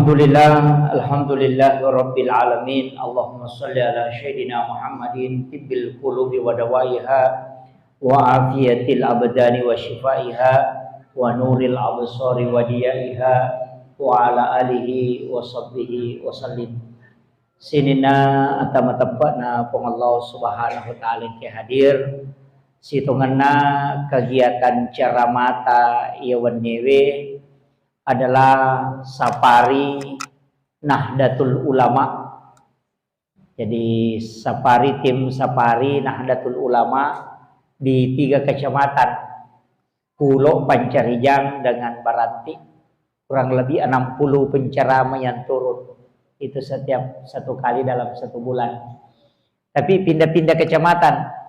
Alhamdulillah Rabbil Alamin. Allahumma salli ala Sayyidina Muhammadin tibbil qulubi wa dawaiha wa afiyatil abdani wa shifaiha wa nuril absari wa diyaiha wa ala alihi wa sahbihi wa sallim. Sinina atama tempatna pong Allah Subhanahu wa taala ke hadir situnganna kegiatan ceramata ieu newe adalah safari Nahdlatul Ulama. Jadi tim safari Nahdlatul Ulama di 3 kecamatan Pulau Pancarijang dengan Baranti, kurang lebih 60 penceramah yang turun itu setiap 1 kali dalam 1 bulan. Tapi pindah-pindah kecamatan.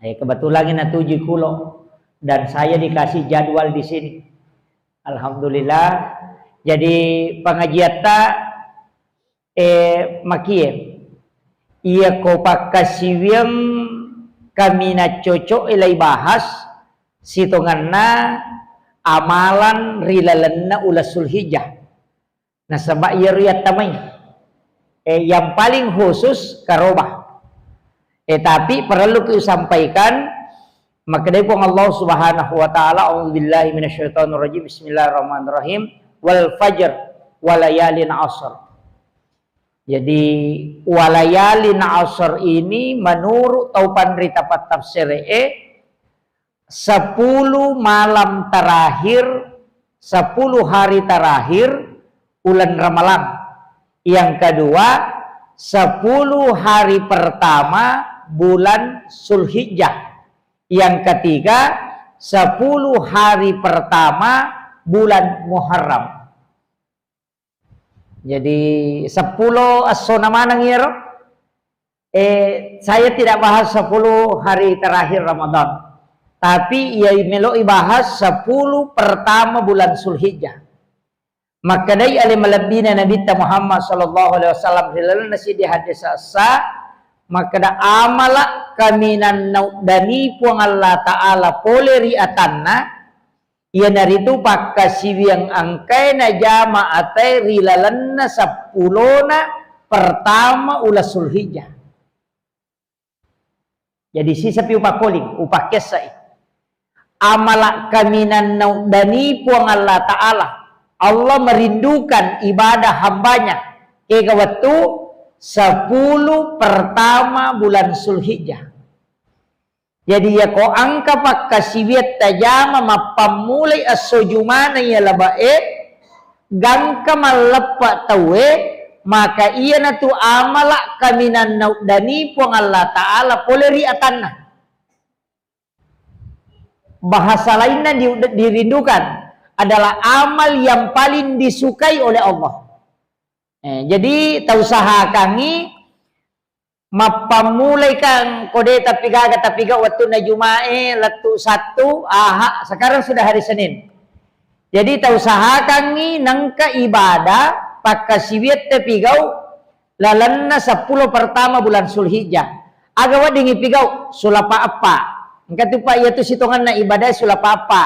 Kebetulan ini 7 kulo dan saya dikasih jadwal di sini. Alhamdulillah. Jadi pengajian makie ia ko pakasiwem kami na cocok ilai bahas sitonganna amalan rilalanna ulasul hijjah. Nah sebab ia riat tamai yang paling khusus karobah. Tapi perlu ku sampaikan maka dari Allah Subhanahu wa taala, a'udzubillahi minasyaitonir rajim, bismillahirrahmanirrahim, wal fajr walayalin asr. Jadi walayalin asr ini menurut taupan rita tafsir 10 malam terakhir, 10 hari terakhir bulan Ramadan. Yang kedua 10 hari pertama bulan Zulhijjah. Yang ketiga 10 hari pertama bulan Muharram. Jadi 10 as-sona manang ya. Saya tidak bahas 10 hari terakhir Ramadan. Tapi ia meloi bahas 10 pertama bulan Zulhijjah. Maka dari alim lebihnya Nabi Muhammad sallallahu alaihi wasallam hilal nasi di hadis asa maka da amala kaminan dani puang Allah Ta'ala poleri atanna ia naritu pakasiwi yang angkai na jama'atai rilalanna 10 pertama ulas Zulhijjah. Jadi sisa pi upakoling upakesai amala kaminan dani puang Allah Ta'ala Allah merindukan ibadah hambanya ke waktu 10 pertama bulan Zulhijjah. Jadi ya ko angka pakasiwet tajama mapamulai as-sujumana ya labae gangka malepa tawe maka iya na tu amala kaminan naudani puang Allah Ta'ala poleri atanna. Bahasa lainnya dirindukan adalah amal yang paling disukai oleh Allah. Jadi tausaha kami mapamulai kang kode tapi ga waktu na Jumae latu 1 sekarang sudah hari Senin. Jadi tausaha kami nangka ibadah pakasiwet tapigau lalanna 10 pertama bulan Zulhijjah. Agawa dingi pigau sulapa apa? Engka tu pak iatu sitongan na ibadah sulapa apa?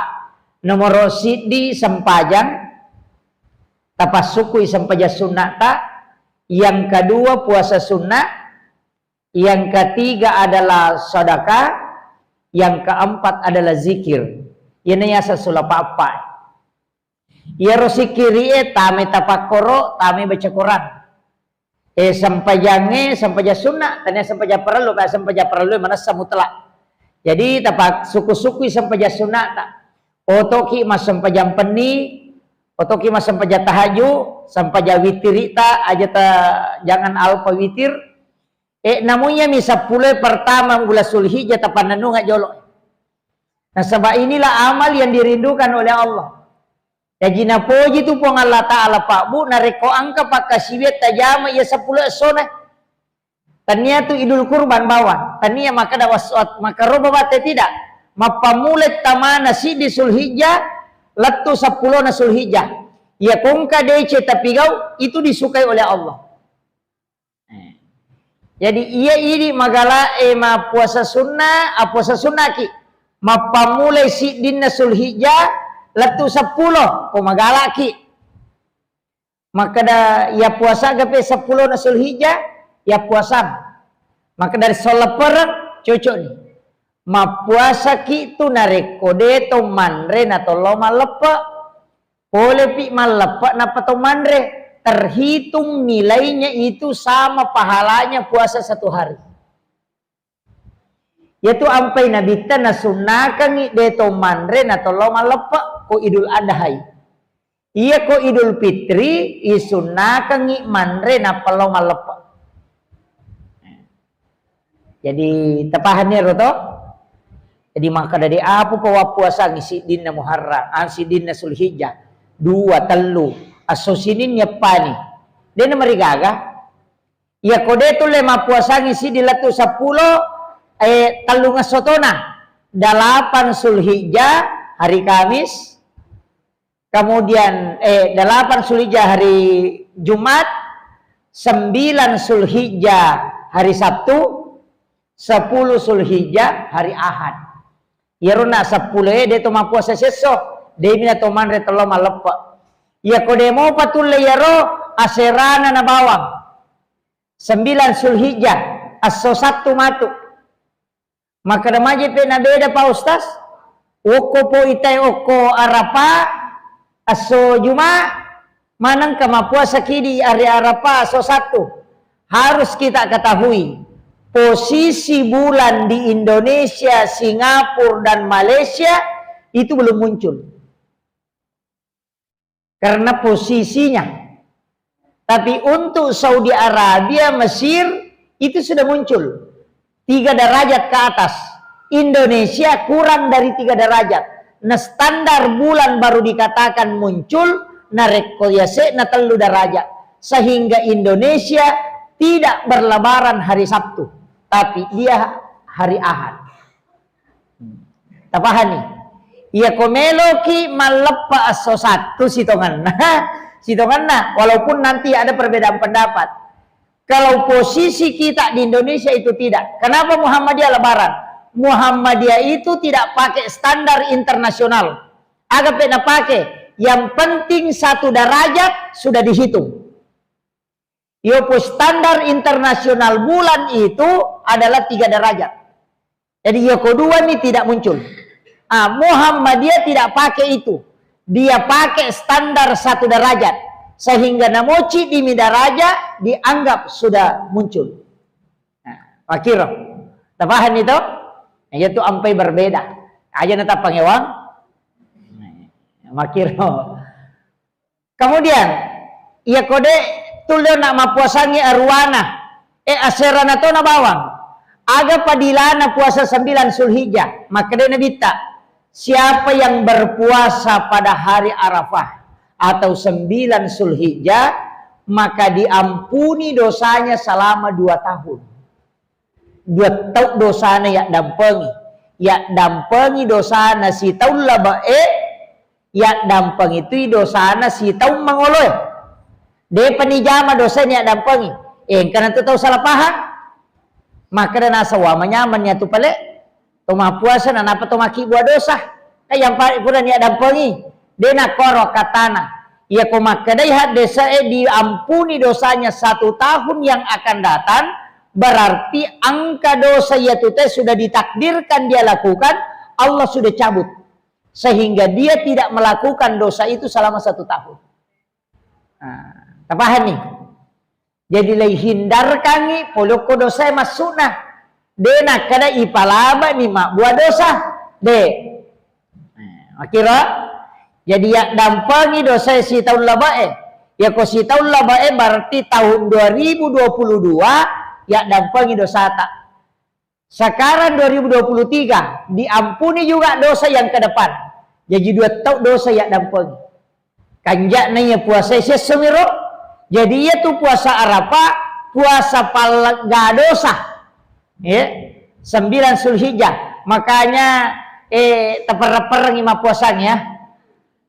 Nomor sidi sempajang tapasuku sampaja sunnata, yang kedua puasa sunnah, yang ketiga adalah sedekah, yang keempat adalah zikir. Ini asa sulapa apa? Ya rosikiri tame tapakoro, tame baca Quran. Sampajange sampaja sunnah, tanya sampaja perlu, ka sampaja perlu mana mutlak. Jadi tapak suku-suku sampaja sunnah ta. Otoki mas sampajang peni otoki mas sampaja tahaju sampaja witirita aja jangan alpa witir namunya misa pulai pertama bulan Zulhijjah tapananu ngajolo. Nah sebab inilah amal yang dirindukan oleh Allah. Jadi napoji tu pun Allah Ta'ala Pak Bu nareko angka pakasiwet tajama ya 10 sona. Tania tu idul kurban bawa. Tania maka dawasot maka roba bate tidak. Mapamulet tamana si di Zulhijjah latu 10 na Zulhijjah. Ya kongka dece tapigau itu disukai oleh Allah. Jadi ia ini magala ma puasa sunnah, puasa sunnah ki. Mapamulai si din na Zulhijjah latu 10 ko magala ki. Maka ya puasa gape 10 na Zulhijjah ya puasa. Maka dari sholat perang cocok nih. Ma puasa ki tu narekode to manre na to loma lepa. Boleh pi malepa na pato manre. Terhitung nilainya itu sama pahalanya puasa 1 hari. Yaitu ampai nabi na sunnakan de to manre na to loma lepa ko Idul Adha. Iya ko Idul Fitri isunnakan manre na paloma lepa. Jadi tepahannya roto. Jadi maka dari apa pawa puasa ngisi dinna Muharram, ansi dinna Zulhijjah, 2 telu asosinin nyepani. Dia mari gaga. Ya kode tu lema puasa ngisi di latu 10 telu ngasotona. 8 Zulhijjah hari Kamis. Kemudian 8 Zulhijjah hari Jumat, 9 Zulhijjah hari Sabtu, 10 Zulhijjah hari Ahad. Yaruna 10 dia tu puasa seso, dia mina to manre telo malepa. Ya kode mo patul yaro aserana na bawang. 9 Zulhijjah aso 1 matu. Maka remaja pe na beda pa ustaz. Oko po itay oko Arapa aso Juma manang kamapuasa kidi hari Arapa aso 1. Harus kita ketahui posisi bulan di Indonesia, Singapura, dan Malaysia itu belum muncul. Karena posisinya. Tapi untuk Saudi Arabia, Mesir, itu sudah muncul. 3 derajat ke atas. Indonesia kurang dari 3 derajat. Nah standar bulan baru dikatakan muncul, na rekoyase na 3 derajat. Sehingga Indonesia tidak berlebaran hari Sabtu. Tapi dia hari Ahad. Tapahani. Ia komelo ki malepa aso 1 sitongan. Sitongan nah, walaupun nanti ada perbedaan pendapat. Kalau posisi kita di Indonesia itu tidak. Kenapa Muhammadiyah lebaran? Muhammadiyah itu tidak pakai standar internasional. Agak pernah pakai. Yang penting 1 derajat sudah dihitung. Yopo standar internasional bulan itu adalah 3 derajat. Jadi Yoko 2 ini tidak muncul. Muhammadiyah tidak pakai itu. Dia pakai standar 1 derajat. Sehingga namoci di midaraja dianggap sudah muncul. Makiro. Tapahan itu? Yaitu ampai berbeda. Aja nata pangewang. Makiro. Kemudian. Ia kode tulio nak mapuasangi arwana aserana to na bawang aga padilana puasa 9 Zulhijjah maka dia nabita siapa yang berpuasa pada hari Arafah atau 9 Zulhijjah maka diampuni dosanya selama 2 tahun 2 tahun dosanya ya dampengi dosana si taun labae ya dampeng itu dosana si taun mangoloy. Dia penijama dosanya dampangi. Karena tu tahu salah paham. Maka dan asawamanya menyatu pale. Toma puasa dan apa toma ki buat dosa. Yang paling pula ni dampangi. Dia nak korok katana. Ia komakadaihat desa diampuni dosanya 1 tahun yang akan datang. Berarti angka dosa yaitu sudah ditakdirkan dia lakukan. Allah sudah cabut. Sehingga dia tidak melakukan dosa itu selama 1 tahun. Tapahan nih. Jadi lay hindarkan ni poloko dosa masukna. De nak kada ipalaba ni mak buat dosa. De. Akhirnya jadi ya dampangi dosa si tahun labae. Ya ko si tahun labae berarti tahun 2022 ya dampangi dosa tak. Sekarang 2023 diampuni juga dosa yang ke depan. Jadi 2 tahun dosa ya dampangi. Kanjak nanya puasa semiro. Jadi itu puasa Arafah, puasa palega dosa. Ya. 9 Zulhijjah. Makanya teper-perengi ma puasanya.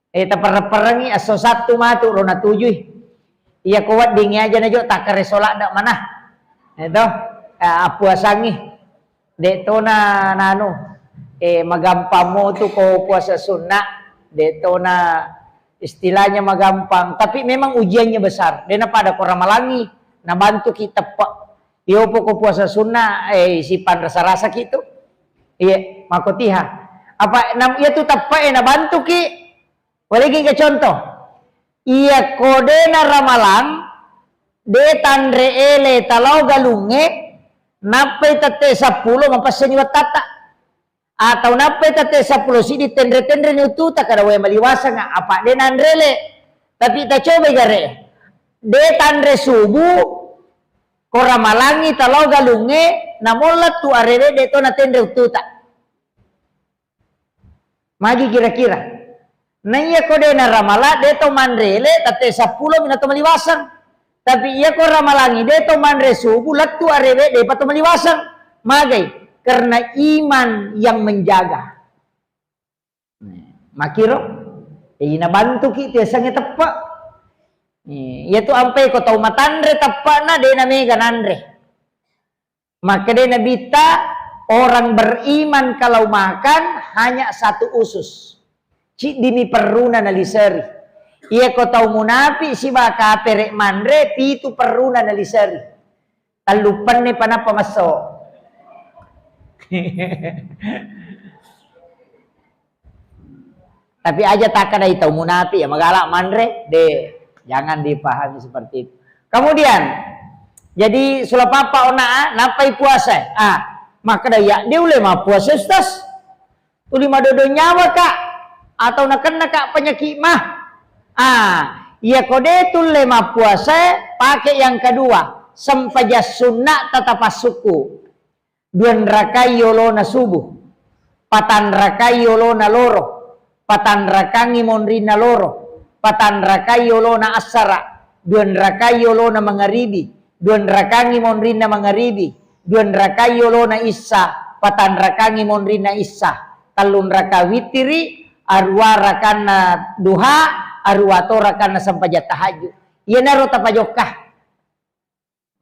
Teper-perengi aso 1 matu rona 7. Iya kuat dingi aja najo tak keresolak dak mana. Itu puasangi. Detona nanu magampamo tu ko puasa sunnah. Detona istilahnya mah gampang, tapi memang ujiannya besar. Dena pada korang malangi, na bantu kita pak. Iyo pokok puasa sunnah, si pan rasa-rasa gitu. Iya, makotiha. Apa nam iya tu tepat na bantu ki. Walagi ke contoh. Iya kode na ramalang, de tandre ele talau galunge, nape tate 10 mapasan iwat tata. Atau nape tate 10 sidi tendre-tendre ni ututa kada way maliwasa nga apa de nandrele. Tapi ta coba gare. De tandre subuh kora malangi talau galunge namolat tu arere de to na tendre ututa. Magi kira-kira. Naiya ko de na ramala de to mandrele tate 10 minato maliwasan. Tapi iya ko ramalangi de to mandre subuh lat tu arere de pato maliwasan. Magay karena iman yang menjaga. Makiro, nabantu kita sangat tepat. Yaitu ampai ko tau matandre tepat na de na mega nandre. Maka de nabita orang beriman kalau makan hanya satu usus. Cik dimi peruna na liseri. Iya ko tau munapi si baka perek mandre pitu peruna na liseri. Talupan ni panapa masuk. Tapi aja tak ada itu munafi ya magalak mandre de jangan dipahami seperti itu. Kemudian jadi sulapapa ona napai puasa maka daya dia uleh mah puasa ustaz tuli madodo nyawa kak atau nakena kak penyakit mah iya kode tule mah puasa pakai yang kedua sempajas sunnah tatapas suku. Duan rakai yolo na subuh, patan rakai yolo na loro, patan rakangi monri na loro, patan rakai yolo na asara, duan rakai yolo na mangaribi, duan rakangi monri na mangaribi, duan rakai yolo na isa, patan rakangi monri na isa, talun raka witiri, arwa rakan na duha, arwa to rakan na sampajat tahajud. Iya naro tapajokah,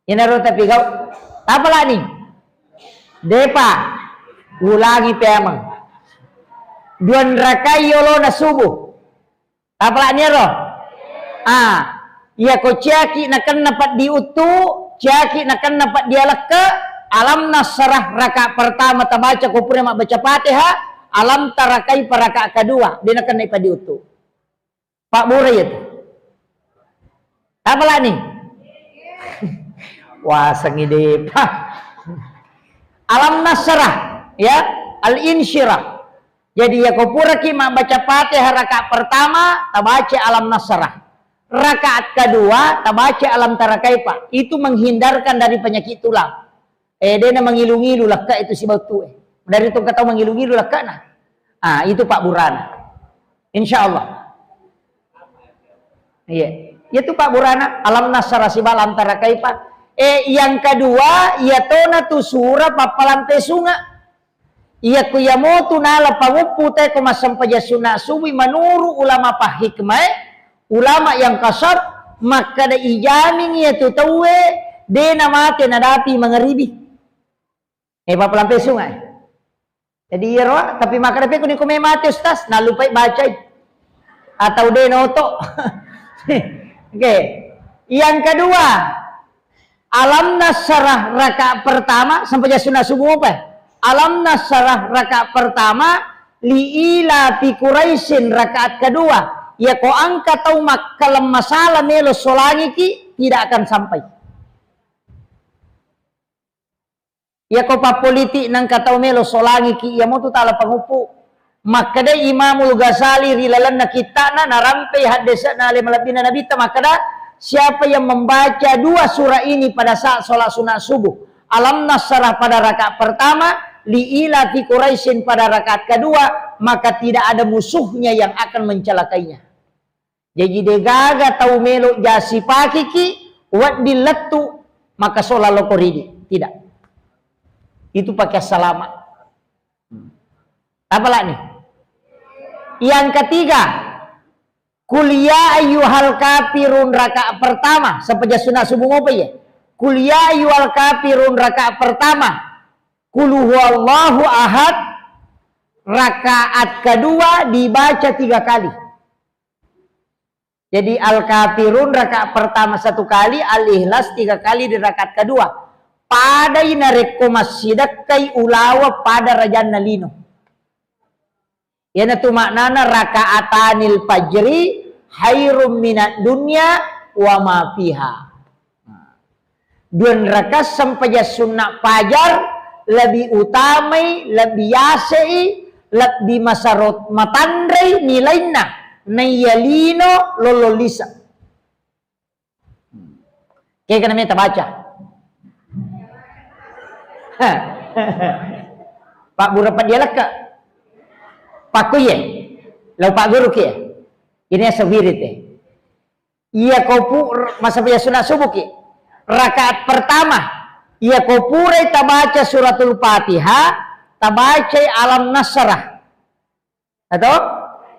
iya naro tapigau, apalah nih? Depa ulangi pemang duan rakai yolo na subuh apa nero iya ko ciaki nakan napat diutu ciaki nakan napat dialaka alam nasrah raka pertama tabaca ko pura mak baca Fatihah alam tarakai paraka kedua dia nakan naipa diutu Pak Burai itu apa nih wah sangi depa alam nasrah ya al-insyirah. Jadi ya kau pura ki mak baca Fatihah rakaat pertama tabaca alam nasrah. Rakaat kedua tabaca alam tarakaipa. Itu menghindarkan dari penyakit tulang. Dia mengilu-ngilu lakka itu si batu Dari itu kata mengilu-ngilu lakka nah. Itu Pak Burana. Insyaallah. Iya. Itu Pak Burana alam nasrah si alam tarakaipa. Yang kedua, ia tona tu surah papalan pesunga. Ia kuyamotu nala pangupu te kumasampaja sunah suwi manuru ulama pahikmah, ulama yang kasar, maka da ijamin ia tu tawe, de namate nadapi mengeribi. Papalan pesunga. Jadi iya roh, tapi maka dapat kuni kumemate ustaz, nalupai baca. Atau de noto. Oke. Yang kedua, alam nasrah rakaat pertama sampai sunnah subuh apa? Alam nasrah rakaat pertama liila fi Quraisyin rakaat kedua. Ya ko angka tau mak kalau masalah melo solangi ki tidak akan sampai. Ya ko pa politik nang katau melo solangi ki ya mo tu tala pangupu. Maka da Imamul Ghazali rilalan na kita na narampai hadis na limalabina nabi ta maka da siapa yang membaca dua surah ini pada saat sholat sunat subuh, alam nasrah pada rakaat pertama, liila fi Quraisyin pada rakaat kedua, maka tidak ada musuhnya yang akan mencelakainya. Jadi degaga tau melo jasi pakiki, wat diletu, maka sholat lokoridi. Tidak. Itu pakai selamat. Apalah nih? Yang ketiga, kuliah ayyuhal kafirun rakaat pertama sampai sunah subuh apa ya? Kuliah ayyuhal kafirun rakaat pertama. Qul huwallahu ahad rakaat kedua dibaca 3 kali. Jadi Al-Kafirun rakaat pertama 1 kali, Al-Ikhlas 3 kali di rakaat kedua. Pada inareko masjidak kai ulawa pada rajan nalino. Yana tu maknana rakaatanil fajri hairum minat dunya wa ma fiha. 2 rakaat sampai sunnah fajar lebih utamai, lebih yasei, lebih masarot matandrai nilainya nayalino lololisa. Kayak kan kita baca. Pak Guru apa dia leka? Pak Kuye, lalu Pak Guru kia. Ini sewirit eh. Ia kau masa punya sunat subuh ki. Rakaat pertama, ia kau purai tabaca suratul Fatihah, tabaca alam nasrah. Atau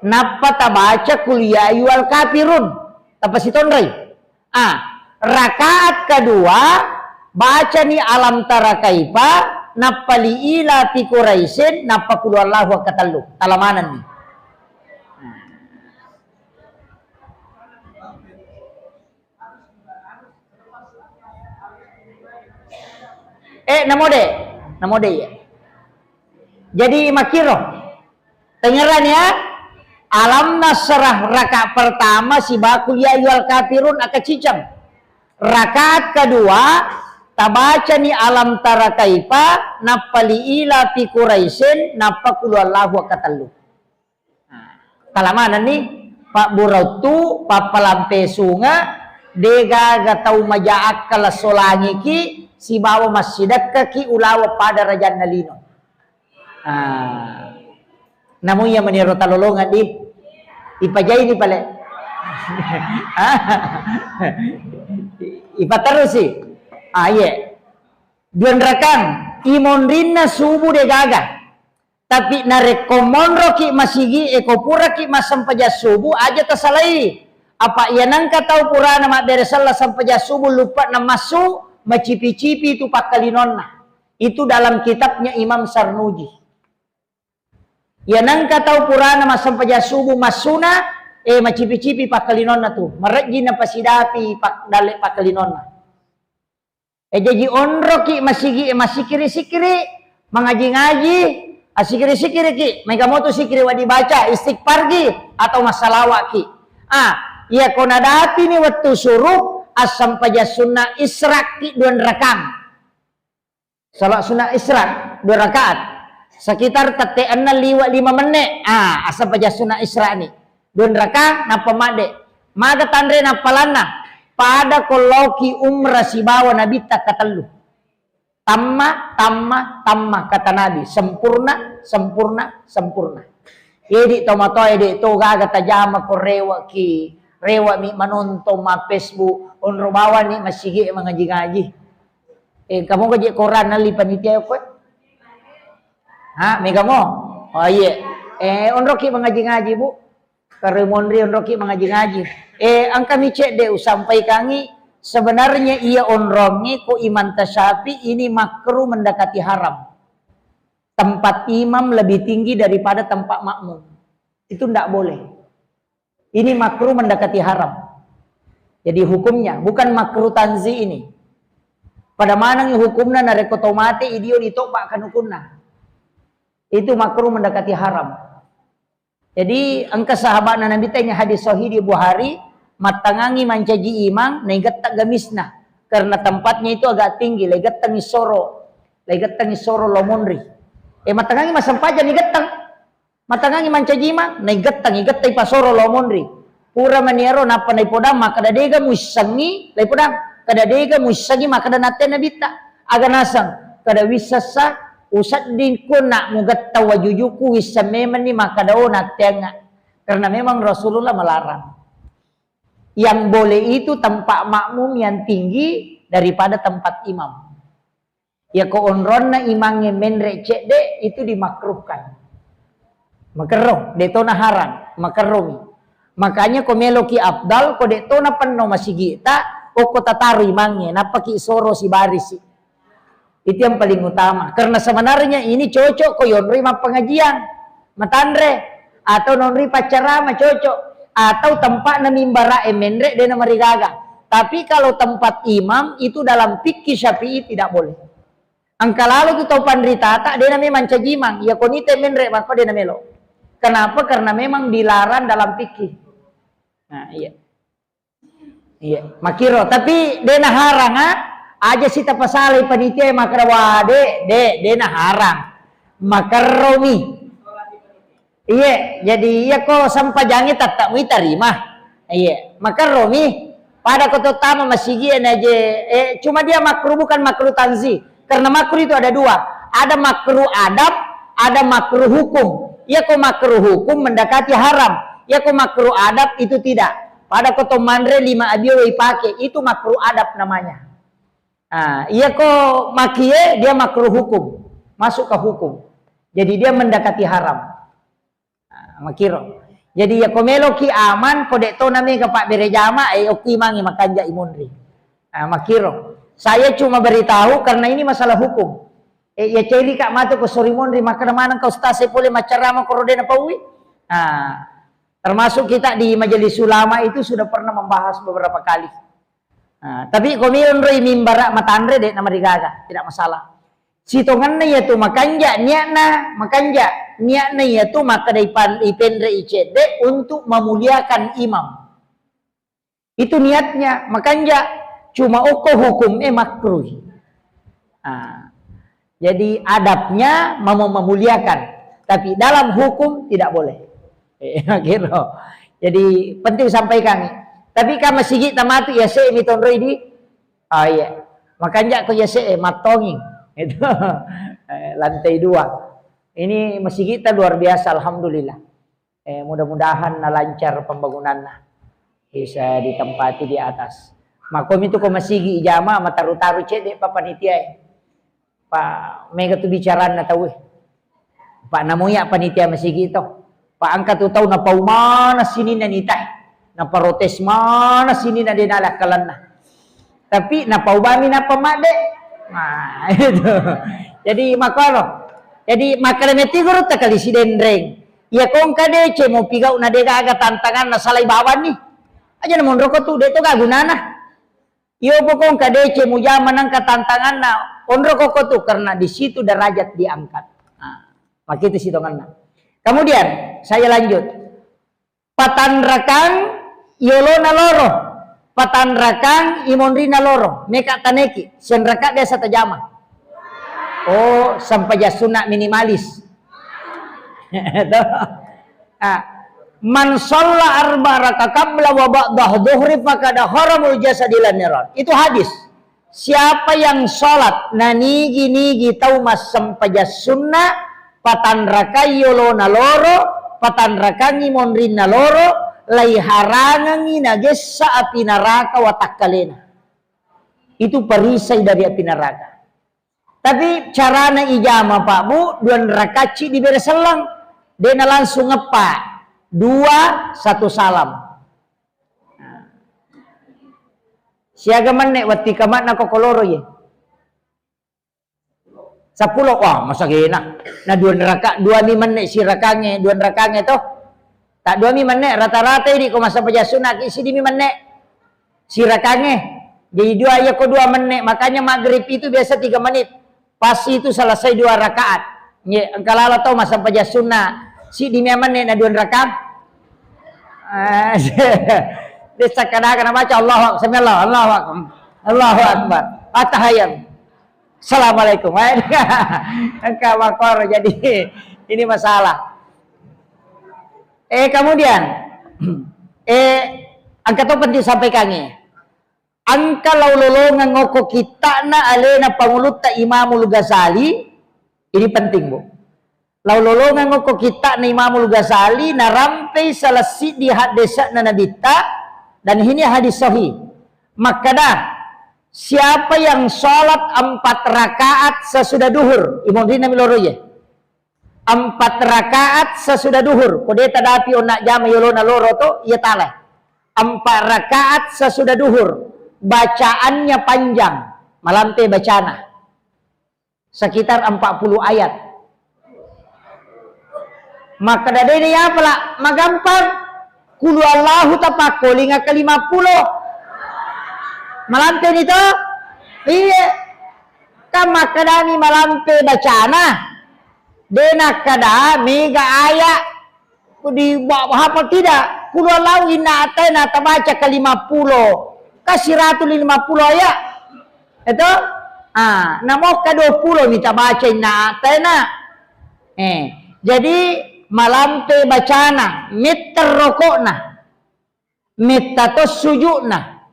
napa tabaca kuliah yual kafirun. Tapasitonrai. Rakaat kedua baca ni alam tara kaifa napali ila fi quraisin napa qul Allahu katallu. Talamanan ni. Namode ya. Jadi makiro. Dengeran ya. Alam nasrah rakaat pertama si bakul ya ayyuhal kafirun akacicam. Rakaat kedua tabaca ni alam tara kaifa napali ila fi quraisin napa qul Allahu katallu. Talamanan ni Pak Burautu papalampe sunga dega gatau majaak kala solangi ki si bawa masjidak ki ulawa pada rajan nalino. Namun yang meniro talolongan di ipajai ni pale. Ipa terus sih. Iya. 2 rakaat imon rinna subuh de gaga. Tapi narekomon roki masigi ekopura ki masampaja subuh aja tasalai. Apa ia nangka tahu pura nama beresalah sampaja subuh lupa nama masu macipi-cipi itu pakalinonna. Itu dalam kitabnya Imam Sarnuji. Ya nangka tahu purana masampaja subuh masuna macipi-cipi pakalinonna tu. Marajin na pasidapi pak dale pakalinonna. Jadi onro ki masikiri-sikiri mengaji-ngaji asikiri-sikiri ki mereka mau tu sikiri wa dibaca istighfar ki atau masalawat ki. Ia konadati ni waktu suruh asam paja sunnah israk ki 2 rakaat. Salat sunnah israk 2 rakaat. Sekitar tetean 5 menit. Asam paja sunnah israk ni. 2 rakaat napa made. Mada tandre napa lana. Pada koloki umrah si bawa Nabi tak katallu. Tamma kata Nabi. Sempurna. Jadi tomato edi to gaga tajama ko rewa ki. Rewa mi manonton ma Facebook onro bawa ni masigi mengaji-ngaji. Kamu kaji Quran nali panitia ko? Mega mo? Oh iya. Onro ki mengaji-ngaji bu. Karemonri onro ki mengaji-ngaji. Ang kami cek deh sampai kangi sebenarnya ia onrongi ko iman tasyafi ini makruh mendekati haram. Tempat imam lebih tinggi daripada tempat makmum. Itu tidak boleh. Ini makruh mendekati haram. Jadi hukumnya bukan makruh tanzi ini. Pada mana hukumnya narekotomate idio ditopak kan hukumnya. Itu makruh mendekati haram. Jadi angka sahabat Nabi tanya hadis sahih di Bukhari, matangangi mancaji imang negat tak gamisna karena tempatnya itu agak tinggi, legat tangi soro lomonri. Matangangi masampaja negat tang. Matangangi mancaji imang negat tangi gatai pasoro lomonri. Pura maniero napa nai podam maka dadega musangi, lai podam kada dega musangi maka danate nabita aga nasang kada wisasa usad din ko na mugat tawajujuku wisameman ni maka dao natenga karena memang Rasulullah melarang. Yang boleh itu tempat makmum yang tinggi daripada tempat imam. Ya ko onron na imangnya menre cek de itu dimakruhkan. Makeroh, detona haram, makeroh. Makanya ko meloki afdal ko detona penno masigita o ko tataru imangnya napaki soro si barisi. Itu yang paling utama. Karena sebenarnya ini cocok ko yonri pengajian, matandre atau nonri pacarama cocok. atau tempat na mimbara emendre de na marigaga. Tapi kalau tempat imam itu dalam fikih Syafi'i tidak boleh. Angka lalu tu tau pandrita tak dia memang cajimang, ya konite menre maka dia melo. Kenapa? Karena memang dilarang dalam fikih. Nah, iya. Iya, makiro. Tapi dia na harang aja sita pasali panitia makra de na harang. Makaromi. Iya, jadi iya kok sampajangi tak mu terima. Iya, makaromi pada kota tama masigi aja. Cuma dia makruh bukan makruh tanzi. Karena makruh itu ada dua. Ada makruh adab, ada makruh hukum. Ya kok makruh hukum mendekati haram. Ya kok makruh adab itu tidak. Pada kota mandre 5 abio pakai itu makruh adab namanya. Iya kok makie dia makruh hukum. Masuk ke hukum. Jadi dia mendekati haram. Makiro. Jadi ya komelo ki aman kodek to nami ke Pak Berejama oki mangi makanja imunri. Makiro. Saya cuma beritahu karena ini masalah hukum. Ya celi kak matu ko sori monri maka mana kau stase boleh macarama korodena paui. Termasuk kita di majelis ulama itu sudah pernah membahas beberapa kali. Tapi komilon roi mimbara matandre dek nama digaga, tidak masalah. Sitonganna yaitu makanja niatna yaitu maka ipendre icede untuk memuliakan imam. Itu niatnya makanja. Cuma hukum makruh. Jadi adabnya mau memuliakan, tapi dalam hukum tidak boleh. Gitu. Jadi penting sampaikan. Tapi kama sigi tamatu ya se miton di. Iya. Makanya ko ya se matonging. Itu lantai 2. Ini masjid kita luar biasa alhamdulillah. Mudah-mudahan lancar pembangunannya. Bisa ditempati di atas. Makom itu ko masigi ijama mataru-taru cede pa panitia. Pak mega tu bicara na tahu. Pak namuya panitia masigi itu. Pak angkat tu tahu na pau mana sini na nitay. Na protes mana sini na dinala kalanna. Tapi na pau bami na pamade. Nah, itu. Jadi makalo. Jadi makalame tiguro ta kali si dendreng. Ya kong kade ce mo pigau na de aga tantangan na salay bawan ni. Aja na mondro ko tu de to gagunana. Iyo pokong kadece mujaman ang katantangan na onro koko tu karena di situ derajat diangkat. Maka itu sitongan. Kemudian saya lanjut. Patanrakang yolo na loro. Patanrakang imonri na loro. Meka taneki. Senraka dia satu jama. Oh sampai jasuna minimalis. Man shalla arba raka qabla wa ba'dah dhuhri faqad haramul jasadilan niran. Itu hadis. Siapa yang sholat nigi taumas sampajas sunnah patan rakai yolo na loro patan rakangi monrin na loro lai harangangi nagessa api neraka watakkalena. Itu perisai dari api neraka. Tapi carana ijama Pak Bu 2 rakaci diberi selang dia langsung ngepak 2 1 salam. Siaga manek wati kamat na kokoloro ye. 10 wah masa gena. Na 2 neraka 2 mi manek si rakange 2 rakange toh. Tak 2 mi manek rata-rata ini ko masa pajasuna isi di mi manek si rakange. Jadi 2 ya ko 2 manek makanya maghrib itu biasa 3 menit. Pasti itu selesai 2 rakaat. Ye angkalala tahu masa pajasuna si di mi manek na 2 rakaat. Desa kadang-kadang baca Allahu Akbar, Allahu Akbar, At-Tahiyyat, Assalamualaikum. Engkau makor jadi ini masalah. Kemudian angka tu penting sampaikannya. Angka laulolongan ngoko kita na alena pangulut ta Imamul Ghazali ini penting Bu. Laulolongan ngoko kita na Imamul Ghazali na rampai salasi di hadisa na nabita. Dan ini hadis sahih. Maka dah siapa yang sholat 4 rakaat sesudah duhur, imam dina miloro ye. 4 rakaat sesudah duhur. Kode tadapi onak jama yolona loro to ia tale. 4 rakaat sesudah duhur. Bacaannya panjang. Malam teh bacana. Sekitar 40 ayat. Maka dah ini apa lah? Magampang. Kulu Allahu tapakoli nga ke-50. Malampe nito? Iya. Kama kadami malampe bacana. Dena kada mega aya di hafal tidak. Kulu Allahu inna atayna tabaca ke-50. Kasih 150 aya. Itu? Namo ke-20 minta baca inna atayna. Jadi malampe bacana, mitter rokokna, mittatos sujudna.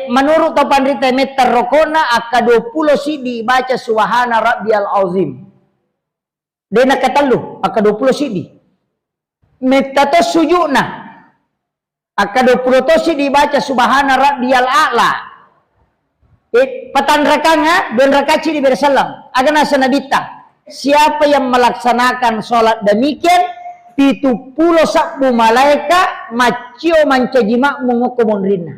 Menurut topan rita mitter rokokna aka 20 sidi baca subhana rabbiyal azim. Dena katalu aka 20 sidi. Mittatos sujudna aka 20 tosi dibaca subhana rabbiyal a'la. Patan rakanya dan rakaci di bersalam. Agana sanabita. Siapa yang melaksanakan sholat demikian, 70 sabbu malaika macio mancajima mengukumon rina.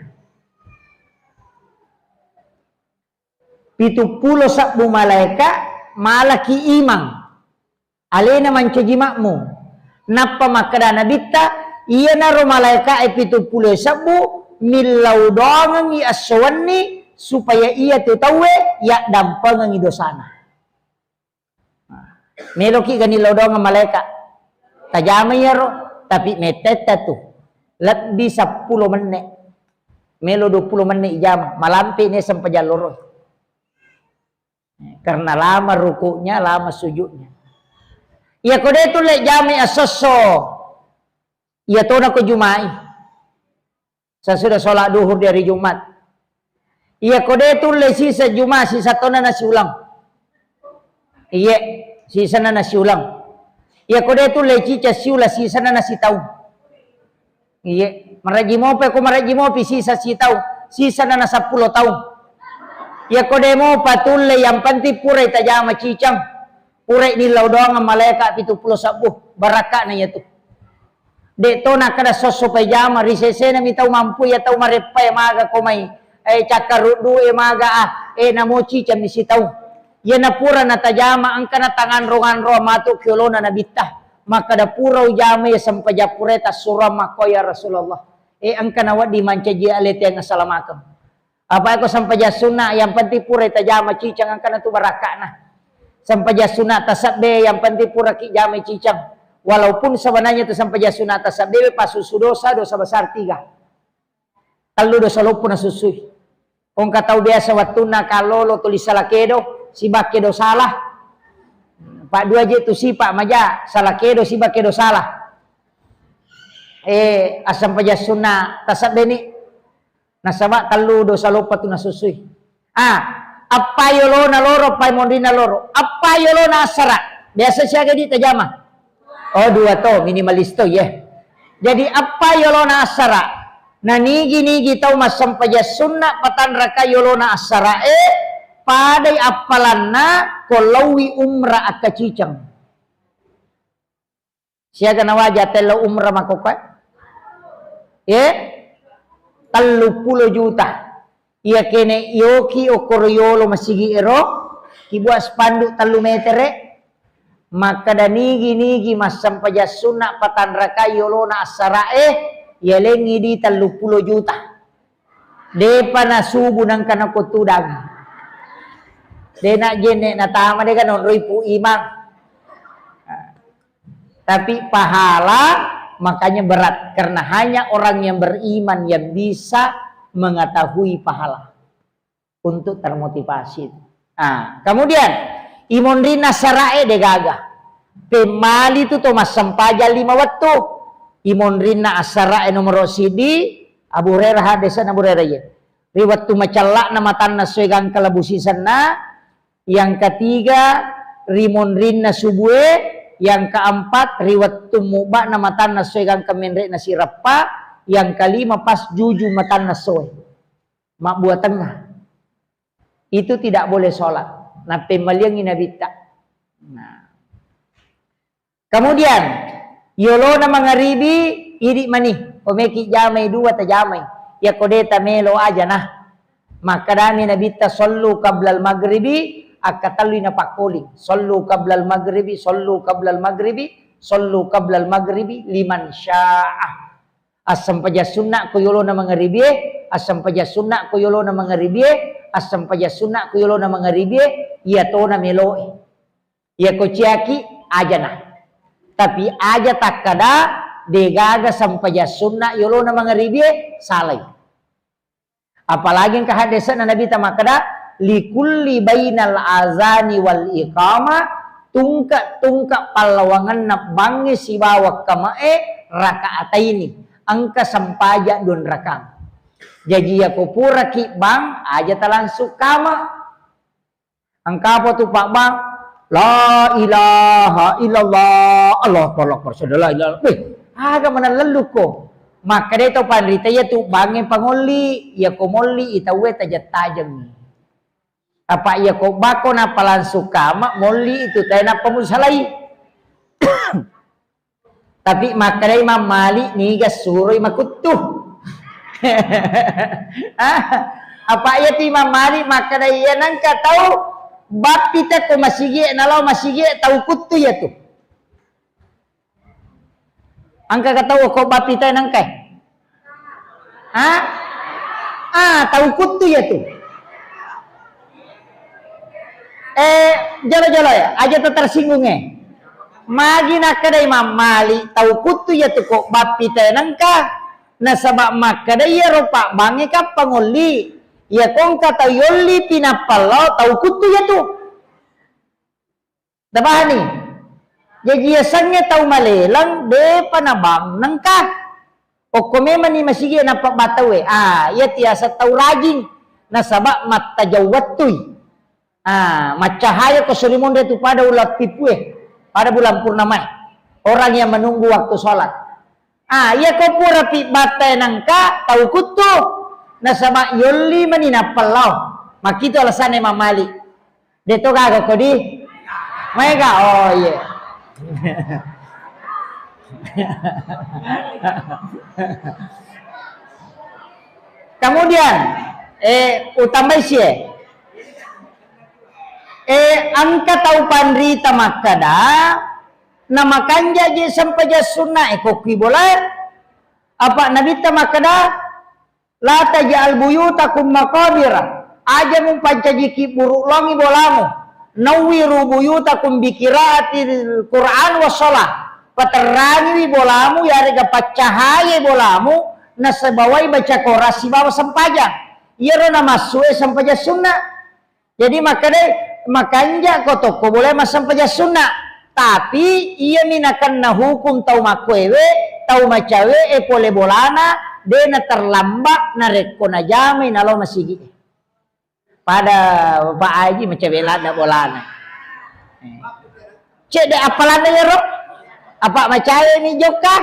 70 sabbu malaika malaki imang. Alena mancajimakmu. Napa makadana bitta iya naro malaika 70 sabbu milaudongan i aswani supaya ia tutawe ya dampangan i dosana. Meloki gani lodong malaika tajama yaro tapi meteta tu lebih 10 menit melo 20 menit jam malampi ni sampai jalur karena lama rukuknya lama sujudnya ya kode tu lek jami asoso ya tu nak jumai saya sudah sholat duhur dari Jumat ya kode tu lek sisa Jumat sisa tona nasi ulang iya sisa na nasi ulang. Ya kode tu lecica siula sisa na nasi tahu. Iya, maraji mope ko maraji mope sisa si tahu. Sisa na 10 tahun. Ya kode mo patulle yang panti purai tajama cicang. Purai ni laudong malaika 70 sabbuh. Baraka na ya tu. De to na kada soso pajama risese na mi tahu mampu ya tahu marepai maga komai. Cakarudu maga namo cicang ni si tahu. Ya napura na tajama ang kana tangan rongan roh matu kiolona na bitah maka da pura ujama ya sampaja pureta surah makoya Rasulullah ang kana wadi mancaji alete yang assalamakam apa ako sampaja sunnah yang penting pura tajama cicang ang kana tu barakana sampaja sunnah tasabbe yang penting pura ki jama cicang walaupun sebenarnya tu sampaja sunnah tasabbe pasusu dosa besar 3 kalau dosa lupu na susui kung katau biasa watuna kalolo tulis salakedo si bakedo salah Pak dua je tu si Pak maja salah kedo si bakedo salah asam paja sunnah tasab beni nasaba kalu dosa lupa tu nasusui apa yolo na loro pai mondina loro apa yolo na asara biasa siaga di tajama oh 2 to minimalis to ya jadi apa yolo na asara na nigi tau masam paja sunnah patan raka yolo na asara padai apalanna kolawi umrah akacicang. Siaga na wajah telo umrah makopa. 30 juta. Ia kene yoki okoroyolo masigi ero kibuat spanduk 3 metere maka danigi masam paja sunnah patan raka yolona asarae ia lengi di 30 juta. Depa na subu nang kana kotudang. Dena jene na tama de kan ribu imam. Tapi pahala makanya berat karena hanya orang yang beriman yang bisa mengetahui pahala untuk termotivasi. Kemudian imondrina sarae de gaga. Pemali tu Thomas sampaja 5 waktu. Imondrina asarae nomor sidi Abu Hurairah hadisan Abu Hurairah ya. Riwayat tu macallak nama tanna segang kalabusisan na. Yang ketiga rimondrin na subue, yang keempat riwat tumuba na matan na segang kemenre na sirapa, yang kelima pas juju matan na soe mak buat tengah itu tidak boleh sholat na pemaliang inabita. Kemudian yolo na mangaribi iri mani omeki jamai 2 tajamai ya kodeta melo aja nah maka dami nabita sallu qablal maghribi akatalu na pakoli sallu qablal maghribi sallu qablal maghribi sallu qablal maghribi liman sya'ah Asam paja sunna ko yolo na mga ribie, asam paja sunna ko yolo na mga ribie, asam paja sunna ko yolo na mga ribie, iya to na melo. Iya ko ciaki aja na. Tapi aja tak kada degaga sampaja sunna yolo na mga ribie salay. Apalagi ang kahadesan na Nabi tamakada likulli bainal azani wal iqama tungka palawangan na bangi sibawak kamae rakaataini angka sampaja don rakang. Jadi ako pura ki bang aja talansuk kama. Angka apa tu Pak Bang? La ilaha illallah Allah Akbar saudara ilah. Aga mana lalu ko. Maka dia tu pandita ya tu bangin pangoli ya ko molli itawe tajat tajam. Apa ya ko bako na palan sukama molli itu tayo na pamusalay. Tapi maka dia Imam Malik niga suroy makutuh. Apa ya tu Imam Malik maka dia nangka tahu bab kita ko masigi nalau masigi tahu kutu ya tu. Angka katahu ko bab kita nangkai. Tahu kutu ya tu. Jalo ya, aja tersinggung Magi nak kada Imam Malik tahu kutu ya tu ko bab kita nangka. Nasabak makada ya ropa bangi ka pangoli. Ya kong kata yoli pinapalo tahu kutu ya tu. Dabahani. Jadi ya sangnya tahu malelang de panabang nangka. O kome mani masigi na pabatawe. Ya tiasa tahu rajing. Nasabak mata jawatui. Macahaya ko surimun tu pada ulat tipue. Pada bulan purnama. Orang yang menunggu waktu sholat. Ya ko pura pi batay nangka tahu kutu. Nasama yoli manina palau. Makito alasan Imam Malik. Dito gaga ko di. Mega oh iya. Kemudian utambah sih. Angka tahu pandrita makada nama kanja je sampai sunnah kopi boleh. Apa Nabi ta makada la taj'al buyutakum maqabira. Aja mung pancajiki buruk longi bolamu. Nawwiru buyutakum bi qiraatil Qur'an wa shalah. Paterangi bolamu ya rega pacahaya bolamu nasabawai baca Qur'an bawa sampajang. Iya na masue sampaja sunnah. Jadi makanya ko toko boleh mas sampaja sunnah. Tapi ia minakan na hukum tau makwewe tau macawe pole bolana dena terlambat na reko na jamai na lo masigi. Pada Pak Haji macam belanda bolana. Cek de apalana ya roh? Apa macam ni joka?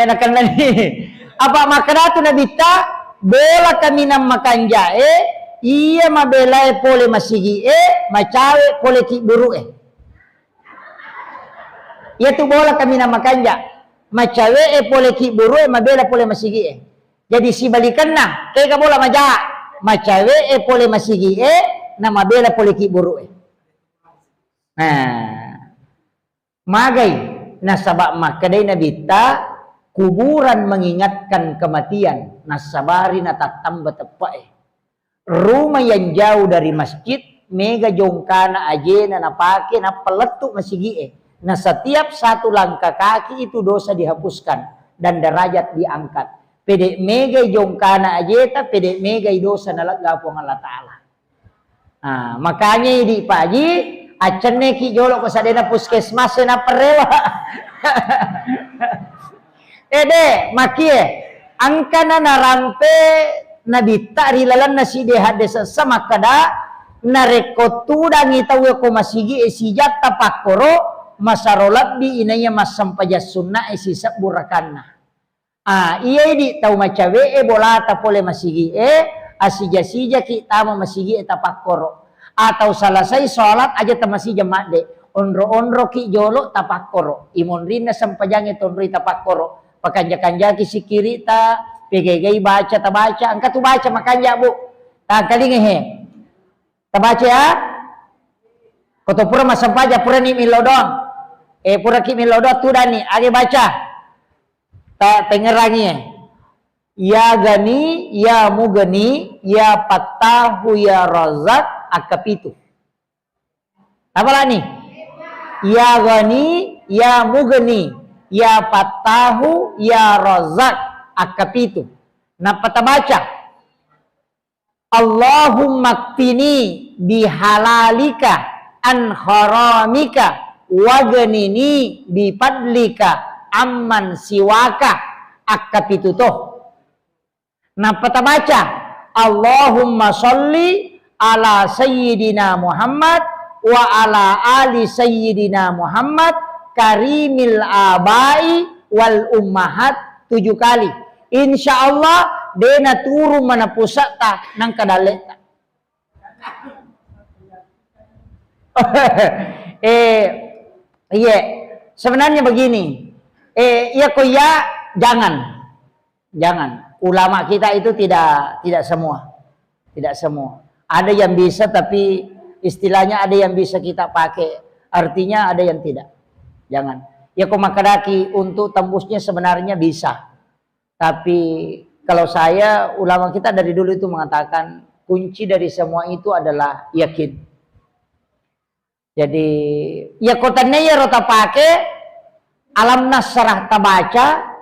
Nak lagi. Apa makna tu Nabi ta bola kami nam makan jae, iya mabelai pole masigi macawe pole ki buru Ia tu bola kami nam makan ja. Macawe pole ki buru mabela pole masigi Jadi si balikan na, kaya ka bola maja, macawe pole masigi nama bela pole ki buru Magai nasabak makaday na bita kuburan mengingatkan kematian nasabari na tatamba tepa rumah yang jauh dari masjid mega jongkana aje na napake na peletuk masigi na setiap satu langkah kaki itu dosa dihapuskan dan derajat diangkat. Pede mega jongkana ajeta pede mega dosa nalak gapong Allah Ta'ala. Makanya di pagi acene ki jolo ko sadena puskesmas na perela. Makie angkana narampe nabita rilalan na si dehadesa sama kada narekotudang itawe ko masigi sijat tapakoro masarolat di inaya masampaja sunnah sisa burakanna. Iya di tahu macawe bola tapole masigi asija-sija ki tama masigi tapakoro atau selesai sholat aja tamasi jemaat de ondro-ondro ki jolo tapakoro imon rina sampajange tonri tapakoro pakanja-kanja ki sikiri ta pegegai baca tabaca angkat tu baca makanya bu tak kalinge tabaca ya koto pura masampaja pura ni milodon Pura ki milodot tu dani, age baca. Tak tengerangi. Ya gani, ya mugani, ya Fattahu, ya Razak, akapitu. Apa lah ni? Ya gani, ya mugani, ya Fattahu, ya Razak, akapitu. Napa ta baca? Allahumma kfini bihalalika an haramika wagnini bifadlika amman siwaka, akapitu toh. Napa ta baca? Allahumma sholli ala sayyidina Muhammad wa ala ali sayyidina Muhammad karimil abai wal ummahat 7 kali. Insyaallah dena turu mana pusata nang kadaleta. Iya, sebenarnya begini. Ya kok ya jangan. Ulama kita itu tidak semua. Tidak semua. Ada yang bisa tapi istilahnya ada yang bisa kita pakai. Artinya ada yang tidak. Jangan. Ya kok makadaki untuk tembusnya sebenarnya bisa. Tapi kalau saya, ulama kita dari dulu itu mengatakan kunci dari semua itu adalah yakin. Jadi ya kotannya ya rota pakai alam nasrah tabaca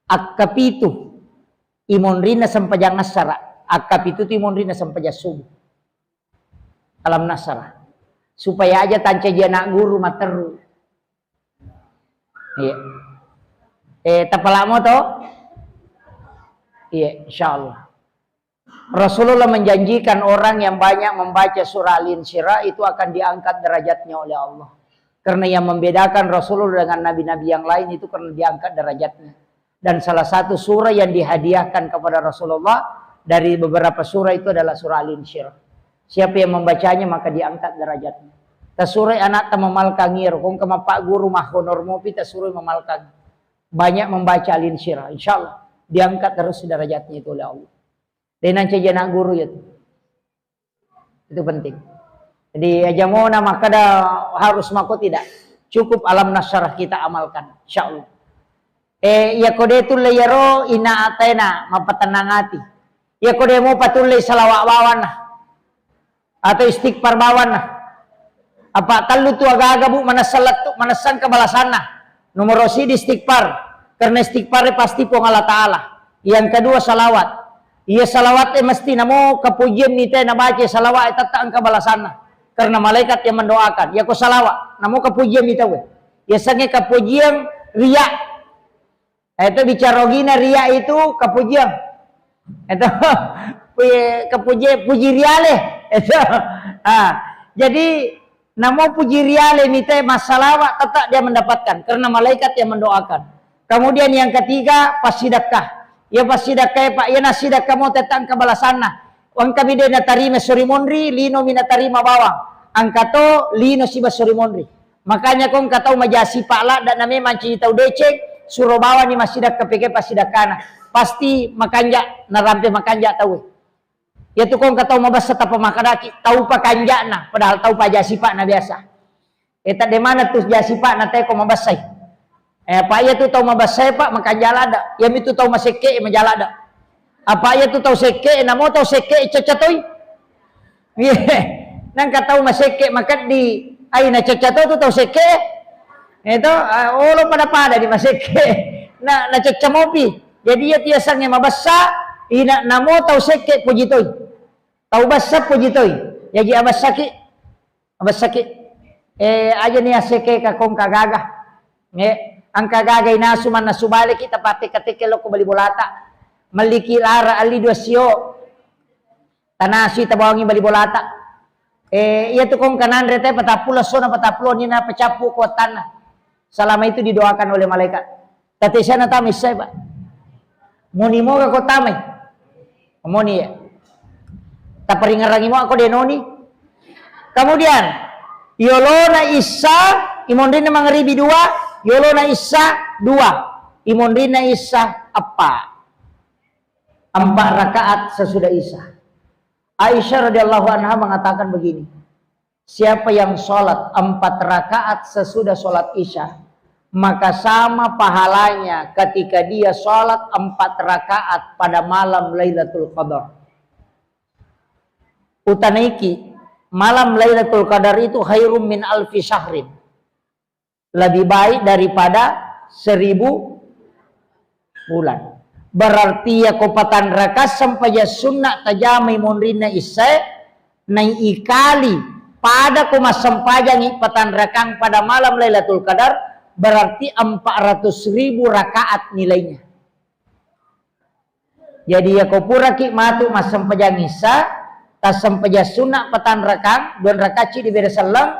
akapitu. Imonrina sampajang nasara, akapitu imonrina sampajang subuh. Alam nasara, supaya aja tanca dia nak guru materu. Iya. Tapalamo to? Iya, insyaallah. Rasulullah menjanjikan orang yang banyak membaca surah Al-Insyirah itu akan diangkat derajatnya oleh Allah. Karena yang membedakan Rasulullah dengan nabi-nabi yang lain itu karena diangkat derajatnya. Dan salah satu surah yang dihadiahkan kepada Rasulullah dari beberapa surah itu adalah surah Al-Insyirah. Siapa yang membacanya maka diangkat derajatnya. Tasurah anak tamamalkangir, kung kama pak guru mah honor mo pita surah mamalkang. Banyak membaca Al-Insyirah, insyaallah diangkat terus derajatnya itu oleh Allah. Dan nanti jana guru itu. Itu penting. Jadi aja mau nama kada harus mako tidak. Cukup alam nasrah kita amalkan, insyaallah. Ya kode tu layaro ina atena mapatenang hati. Ya kode mo patulay salawat bawan na. Atau istighfar bawan na. Apa talu tu aga-aga bu manasalat tu manasan kabalasan na. Nomor si istighfar. Karena istighfar pasti po Allah Ta'ala. Yang kedua salawat. Iya salawat mesti namo kepujian nite na baca salawat tataan kabalasan na. Karena malaikat yang mendoakan. Ya ko salawat. Namo kepujian nite we. Ya sange kepujian riya. Itu bicara gina ria itu kepujian. Itu puji riale. Itu. Jadi namo puji riale mite masalah tetap dia mendapatkan karena malaikat yang mendoakan. Kemudian yang ketiga pasidakah. Ya pasidakah Pak ya nasidakah mau tetang kabalasanna. Wan kami dia natarima surimonri lino minatarima bawang. Angkato lino siba surimonri. Makanya kong katau majasi Pak lah dan namanya manci tau decek. Suruh bawa ni masidak kepeke pasidakana pasti makanja narampe makanja tahu ya tu kong katau mabasa tapa makadaki tahu pakanja na padahal tahu pa jasi pak na biasa eta de mana tu jasi pak na teko mabasay apa ya tu tahu mabasay pak makanja lada ya mi tu tahu maseke majalada apa ya tu tahu seke na mo tahu seke cacatoy nang katau maseke makat di ay na cacatoy tu tahu seke itu ulo pada di maseke na cacamopi jadi ya tiasangnya mabasa ina namo tau seke pujitoy tau basa pujitoy jadi abasaki aja ni aseke ka kong kagaga ang kagaga inasu man nasubali kita pati katikelo ko bali bolata maliki lara ali dosyo tanasi tabawangi bali bolata iya tu kong kanan rete patapulo sona patapulo ni na pacapu ko tanah. Selama itu didoakan oleh malaikat. Tati saya natamis saya Pak. Muni mo ka ko tamay. Muni ya. Taparingarangi mo ako denoni. Kemudian yolona isa imondrina mangribi 2, yolona isa 2. Imondrina isa apa? 4 rakaat sesudah isa. Aisyah radhiyallahu anha mengatakan begini. siapa yang sholat 4 rakaat sesudah sholat isya, maka sama pahalanya ketika dia sholat 4 rakaat pada malam Lailatul Qadar. Utanaiki, malam Lailatul Qadar itu khairum min alfi syahrin. Lebih baik daripada 1000 bulan. Berarti ya kopatan rakaat sampai ya sunnah tajamai mondrina isya nai ikali pada kuma sampajang ipatan rakang pada malam Lailatul Qadar berarti 400.000 rakaat nilainya. Jadi ya kopura ki matu mas sampajang isya tas sampaja sunnah patan rakang 2 rakaat di beda salam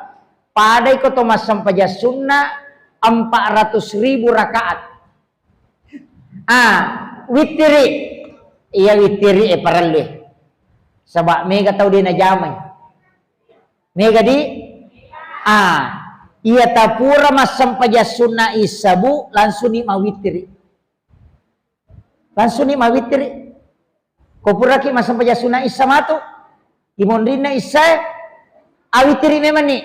pada ikut mas sampaja sunnah 400.000 rakaat. Witiri, iya witiri paralih. Sebab mega tahu dia najamai. Mega di, iya tapura mas sampaja sunnah isabu langsung ni mawitiri. Langsung ni mawitiri. Kopura ki mas sampaja sunnah isamatu. Imondrina isya awitiri memang ni.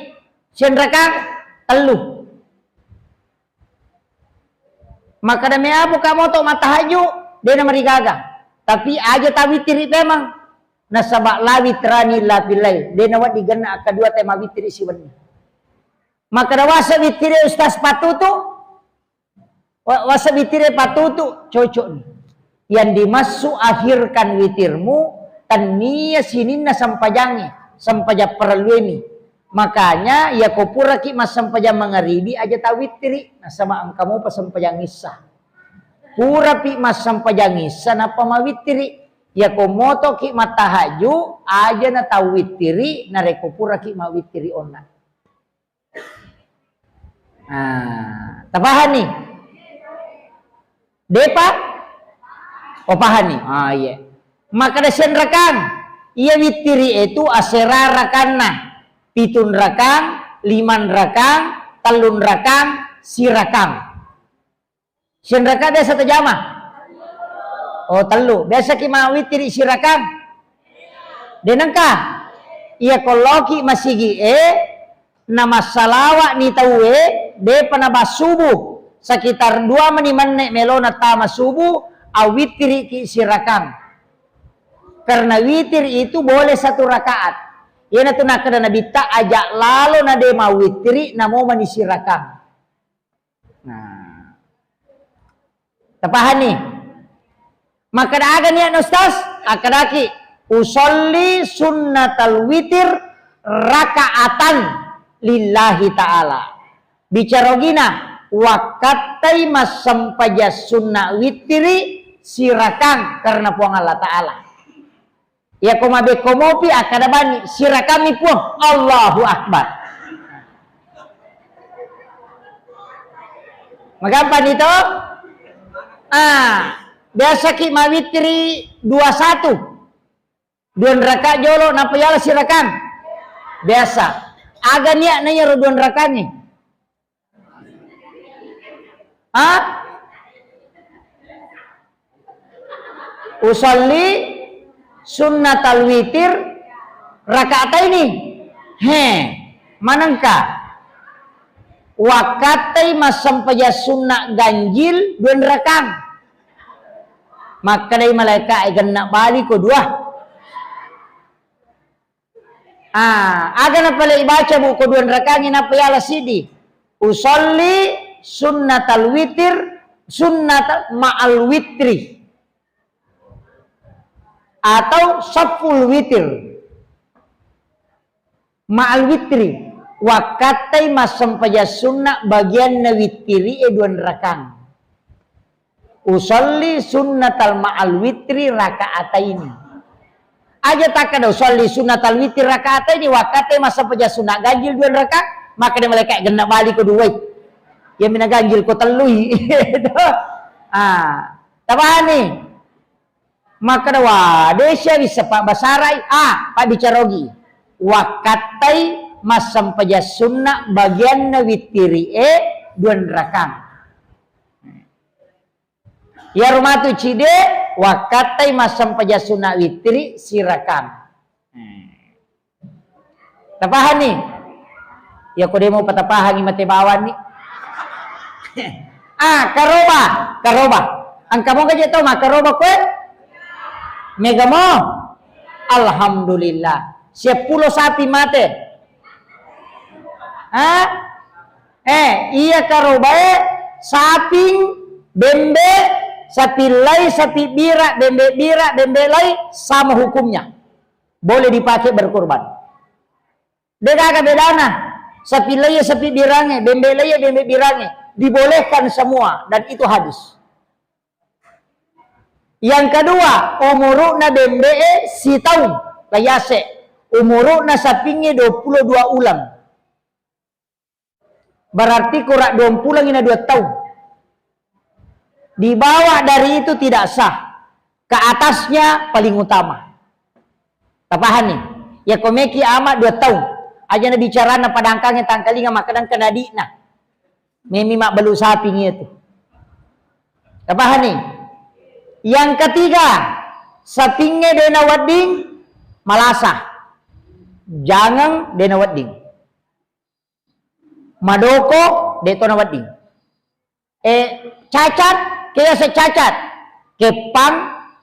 Sian rakang telu. Maka demi apa kamu tu matahaju dia nama digaga. Tapi aja tawitiri memang. Nasabak lawitrani lapilai. Dia nama digena kedua tema witiri si wani. Maka dah wasa witiri ustaz patutu. Wasa witiri patutu cocok ni. Yang dimasuk akhirkan witirmu tan niya sininna sampajangi sampaja perluemi. Makanya ya kopura ki mas sampaja mangaribi aja tawitiri. Nasabak kamu pas sampajang isya. Pura pi mas sampajang isya napa mawitiri. Ya komoto ki matahaju aja na tawitiri na rekopura ki mawitiri ona. Tapahan nih. Depa? Oh pahan nih. Iya. Maka dasian rakang. Iya witiri itu asera rakanna. 7 rakang, 5 rakang, 3 rakang, si rakang. Sian rakang dia satu jama. Oh telu. Biasa ki mawitiri si rakang. Denangka. Iya koloki masigi nama salawak ni tahu de panaba subuh sekitar 2 menit melona tama subuh awitiri ki si rakang. Karena witir itu boleh 1 rakaat. Ia na tunaka na nabita ajak lalu na de mawitiri namo manisi rakang. Nah. Tapahan nih. Maka ada niat ustaz akadaki usolli sunnatal witir rakaatan lillahi ta'ala. Bicara gina wakatai mas sampaja sunnah witiri sirakang karena puang Allah ta'ala. Ya komabe komopi akadabani sirakami puang Allahu Akbar. Magapan itu? Biasa ki mawitri 21. 2 rakaat jolo napa yala sirakang. Biasa. Aga niat nanya 2 rakaat ni. Usolli sunnatal witir rakaat ini. Manangka? Wakatai masampaya sunnah ganjil 2 rakaat. Maka dari malaikat akan nak balik ke 2. Agar apa lagi baca buku 2 rakaat ni napa yala sidi. Usolli sunnatal witir sunnat ma'al witri. Atau saful witir. Ma'al witri. Wakatai masampaya sunnah bagian na witiri 2 rakaat. Usolli sunnatal ma'al witri rakaataini. Aja tak ada usolli sunnatal witri rakaataini wakate masa peja sunat ganjil 2 rakaat maka dia malaikat genap balik ke 2. Ya mina ganjil ko telui. Tabahan ni. Maka dawa desya bisa pak basarai pak bicarogi. Wakatai masa peja sunat bagian na witri 2 rakaat. Ya rumatu cide wakatai masam pajasuna witri sirakam. Tapahan nih. Ya ko demo patapahan ni mate bawan ni. Karoba. Ang kamong kaje to makaroba ko. Mega mo. Alhamdulillah. 10 sapi mate. Iya karoba saping bembe, sapi lai, sapi bira, bembe lai sama hukumnya. Boleh dipakai berkurban. Beda bedana. Sapi lai, sapi birange, bembe lai, bembe birange dibolehkan semua dan itu hadis. Yang kedua, umuruna bembe sitau layase. Umuruna sapinge 22 ulang. Berarti kurang 20 ini 2 tahun. Di bawah dari itu tidak sah. Ke atasnya paling utama. Tapahan nih. Ya komeki amat 2 tahun. Aja na bicara na padangkangnya tangkalinga makanan kena di na. Memi mak belu sapi itu. Tapahan nih. Yang ketiga, sapinge dena wading malasah. Jangan dena wading. Madoko deto na wading. Cacat, kaya sa cacat. Kepang,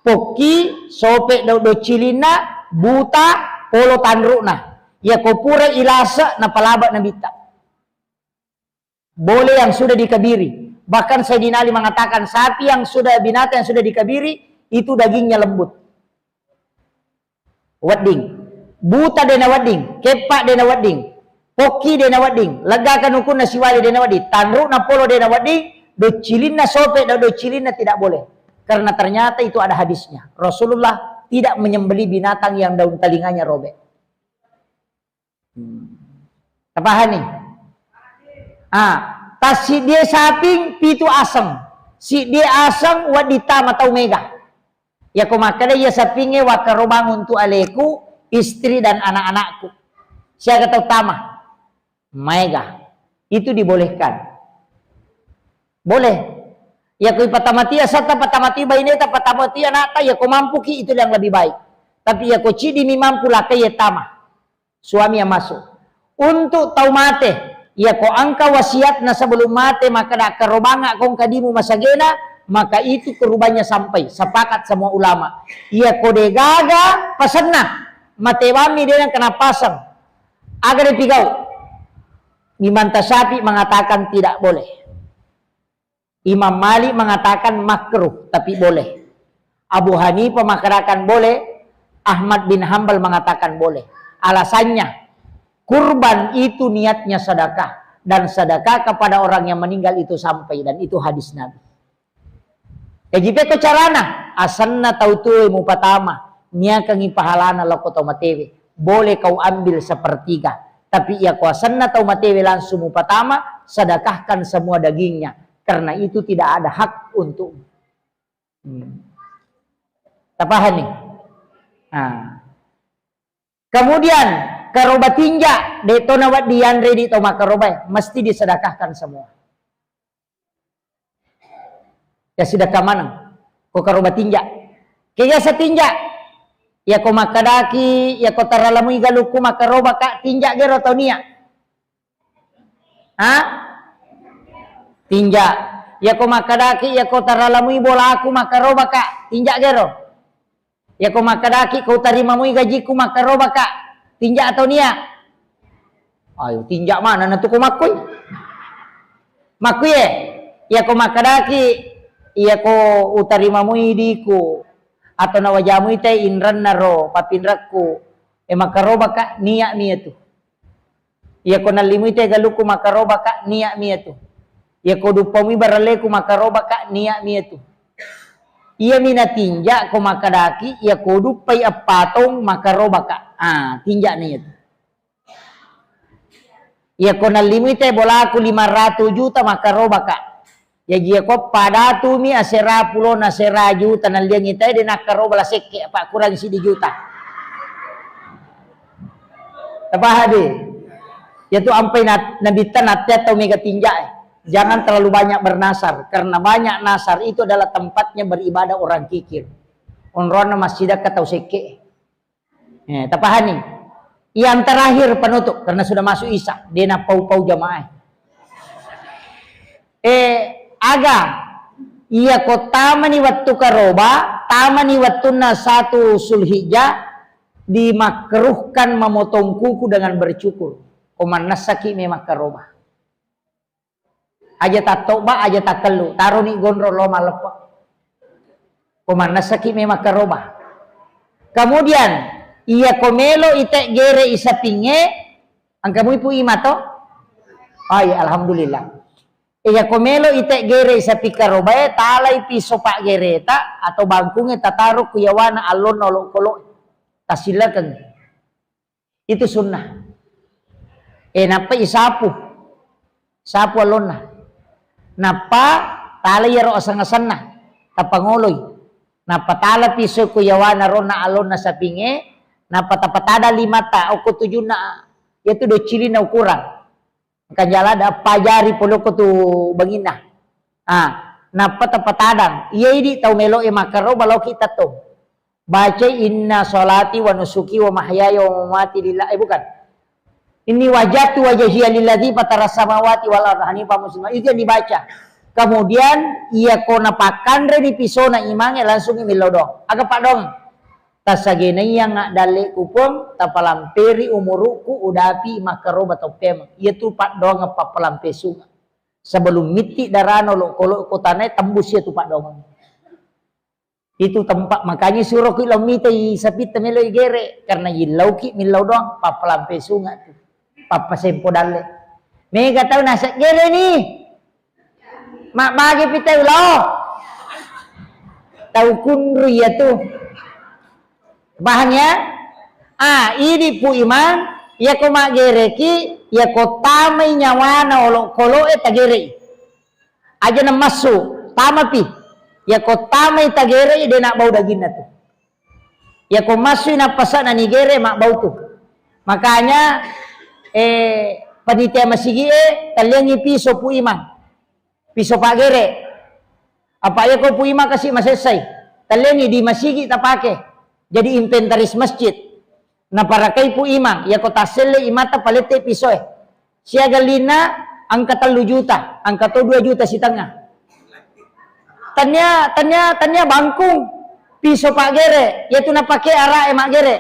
poki, sope do cilina, buta, polo tanru na. Ya kopura ilasa na palaba na bita. Boleh yang sudah dikabiri. Bahkan Sayyidina Ali mengatakan sapi yang sudah binatang yang sudah dikabiri itu dagingnya lembut. Wading. Buta dena wading, kepak dena wading. Poki dena wading, legakan ukun nasi wali dena wading, tanru na polo dena wading, do cilin na sope do cilin na tidak boleh. Karena ternyata itu ada hadisnya. Rasulullah tidak menyembeli binatang yang daun telinganya robek. Tapahan nih. Tas si dia saping pitu aseng. Si dia aseng wadita matau mega. Ya kumakada ya sapinge wakarobang untuk aleku, istri dan anak-anakku. Siapa kata utama? Mega. Itu dibolehkan. Boleh. Ya kui patamati asata patamati baineta patamati anata ya ko mampu ki itu yang lebih baik. Tapi ya ko cidi mi mampu lah kaya tama. Suami yang masuk. Untuk tau mate, ya ko angka wasiat na sebelum mate maka dak kerobanga kong kadimu masagena, maka itu kerubannya sampai. Sepakat semua ulama. Ya ko de gaga pasanna. Mate bami dia yang kena pasang. Agar dipigau. Imam Tasyafi mengatakan tidak boleh. Imam Malik mengatakan makruh tapi boleh. Abu Hanifah mengatakan boleh. Ahmad bin Hambal mengatakan boleh. Alasannya kurban itu niatnya sedekah dan sedekah kepada orang yang meninggal itu sampai dan itu hadis Nabi. Ejipe ko carana asanna tautu mu patama nia kangi pahalana loko tau matewe. Boleh kau ambil sepertiga. Tapi ia kuasanna tau matewe langsung mu patama sedekahkan semua dagingnya. Karena itu tidak ada hak untuk. Tapahan nih. Kemudian karoba tinja deto nawat dianre di toma karoba mesti disedekahkan semua. Ya sedekah mana? Ko karoba tinja. Kaya sa tinja. Ya ko makadaki, ya ko taralamu igaluku makaroba ka tinja gero tau niya. Tinja. Ya ko makadaki, ya ko taralamu bola aku makaroba ka tinja gero. Ya ko makadaki ko tarimamu gajiku makaroba ka tinja atau niya. Ayo tinja mana na tu ko makoy. Makoy ya ko makadaki, ya ko utarimamu diku atau nawajamu ite inran naro papinrakku makaroba ka niya tu. Ya ko nalimu ite galuku makaroba ka niya tu. Ya ko dupami baraleku makaroba ka niya tu. Iya mina tinja ko makadaki ya ko dupai apatong makaroba ka. Tinja niya tu. Ya ko nalimu ite bola aku 500 juta makaroba ka. Ya dia ko pada tumi asera pulo na sera juta na liang itai de nakaroba la seke apa kurang si di juta. Tabahade. Ya tu ampai nabitan natia atau mega tinja. Jangan terlalu banyak bernasar karena banyak nasar itu adalah tempatnya beribadah orang kikir. Onrona masjid atau seke. Tapahani. Yang terakhir penutup karena sudah masuk Isya, dia nak pau-pau jamaah. Aga iya ko tamani waktu karoba, tamani waktuna 1 Zulhijjah, dimakruhkan memotong kuku dengan bercukur. Koman nasaki memang karoba. Aja tak toba, aja tak kelu, taruh ni gondro loma lepak. Koman nasaki memang karoba. Kemudian iya komelo itek gere isa pinge, angkamu ipu imato? Oh ya alhamdulillah. Iya komelo itek gere isa pikaroba talai piso pak gere ta atau bangkungnya tataruh kuyawana alon nolok kolok tasilakan. Itu sunnah. Napa isapu? Sapu alonna. Napa talai yaro asang-asana tapangoloy. Napa tala piso kuyawana rona alonna sa pinge. Napa tapatada 5 ta o ko 7 na yaitu do cili na ukuran. Kanjala da pajari polo ko tu bangina. Napa tapatadang iya idi tau melo makaro balau kita to. Baca inna sholati wa nusuki wa mahyaya wa mamati lillah. Bukan. Ini wajatu wajhiya lillazi fatara samawati wal ardh hanifan musliman. Itu yang dibaca. Kemudian ia kona pakan re di pisona imange langsung imilau dong. Agak pak dong. Tasagena yang nak dale kupong tapalamperi umuruku udapi makaro batau pem. Ia tu pak dong apa palampesu. Sebelum miti darano lo kalau kotane tembus ia tu pak dong. Itu tempat makanya suruh ki lau mita sapi temelo igere karena yilau ki milau dong papalampesu ngat tu. Papa sempo dale. Mega tahu nasak gere ni. Mak bagi pitau lo. Tahu kunru ya tu. Bahannya, ini pu iman, ya ko mak gereki, ya ko tamay nyawana olo kolo tagere. Aja na masu, tama pi. Ya ko tamay tagere, de nak bau daging na tu. Ya ko masu na pasa na nigere mak bau tu. Makanya, panitia masigi taliangi piso pu iman. Piso pak gere. Apa ya ko pu iman kasih masesay. Taliangi di masigi tapake. Jadi inventaris masjid. Na para kay po imang, ya ko tasele imata palete pisoy. Siya galina ang 3 juta, ang 2 juta si tanga. Tanya bangkung piso pak gere, yaitu napake ara emak gere.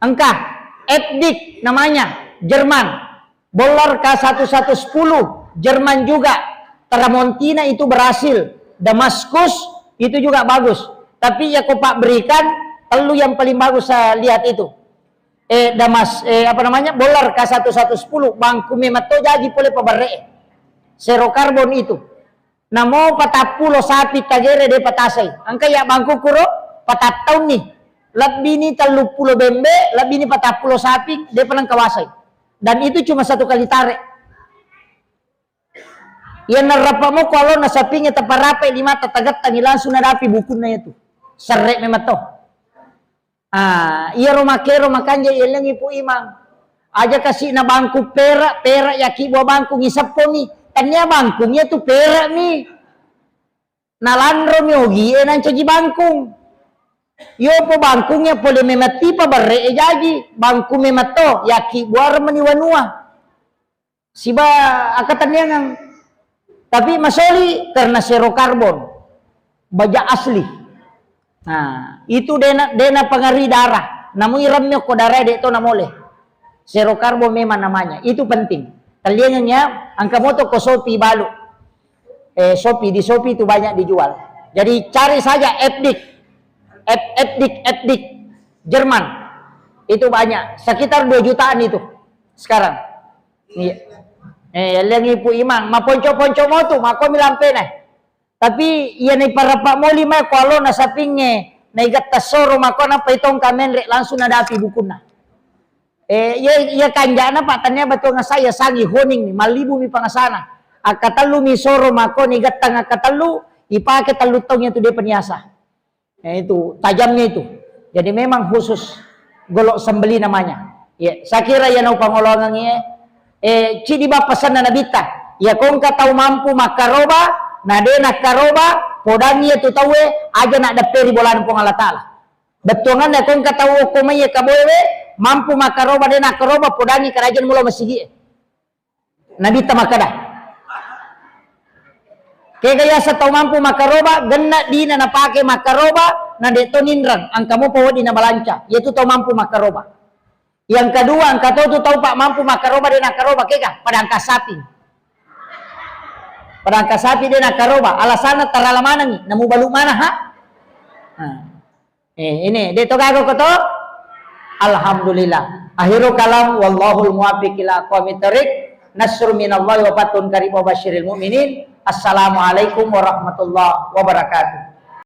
Angka etnik namanya Jerman. Bolar K1110 Jerman juga. Tramontina itu berhasil. Damaskus itu juga bagus. Tapi ya kau pak berikan telu yang paling bagus saya lihat itu. Bolar K1110 bangku memato jadi boleh pabare. Zero karbon itu. Namo patapulo sapi tagere de patasay. Angka ya bangku kuro patataw ni. Lebih ni 30 bembe, lebih ni 40 sapi de panang kawasay. Dan itu cuma 1 kali tarik. Yang narapa mo kalau nasapinya taparape 5 tatagat tangi langsung nadapi bukunnya itu. Serek memato. Iya romakero makanya ilang ipu imang. Aja kasih na bangku perak yaki buah bangku ngisap po mi. Tanya bangkunya tu perak mi. Nalandro mi ogi nan caji bangkung. Yo po bangkungnya boleh memati pa barre jaji. Bangku memato yaki buah remaniwanua. Siba akatannya ngang. Tapi masoli karena zero karbon. Baja asli. Nah, itu dena pengari darah. Namun iramnya ko darah itu namole. Zero karbon memang namanya. Itu penting. Kaliannya angka moto ko Shopee balu. Shopee di Shopee itu banyak dijual. Jadi cari saja etnik Jerman. Itu banyak. Sekitar 2 jutaan itu sekarang. Iya. Yang ipu imang, ma ponco-ponco mo tu, mako milampe na. Tapi iya ni para pak moli ma kalau na sapinge na igat tasoro mako na paitong kamen langsung nadapi bukuna. Iya kanjana pak tanya betul nga saya sangi honing ni malibu mi pangasana. Akatalu mi soro mako ni igat tanga katalu ipake talutongnya tu dia peniasa. Itu tajamnya itu. Jadi memang khusus golok sembeli namanya. Ya, saya kira ya nau pangolongan cidi bapasan na nabita. Ya kong katau mampu makaroba na de nakaroba podangi tu tawe aja nak daperi bolan pong Allah Taala. Betongan na kong katau komaya kabowe mampu makaroba dan akaroba podangi kerajaan mula masigi. Nabi tamakada. Kaya gaya sa tau mampu makaroba, gena di na napake makaroba, na deto ninran, ang kamu pawa di na balanca, yaitu tau mampu makaroba. Yang kedua, ang katoto tau pak mampu makaroba dan akaroba, kaya pada angka sapi. Pada angka sapi dan akaroba, alasannya terlalu nih, namu balu mana ha? Ini, deto gago koto? Alhamdulillah. Akhiru kalam, wallahul muwaffiq ila aqwamit thoriq. Nasrun minallahi wa fatun qarib wa basyiril mu'minin. Assalamualaikum warahmatullahi wabarakatuh.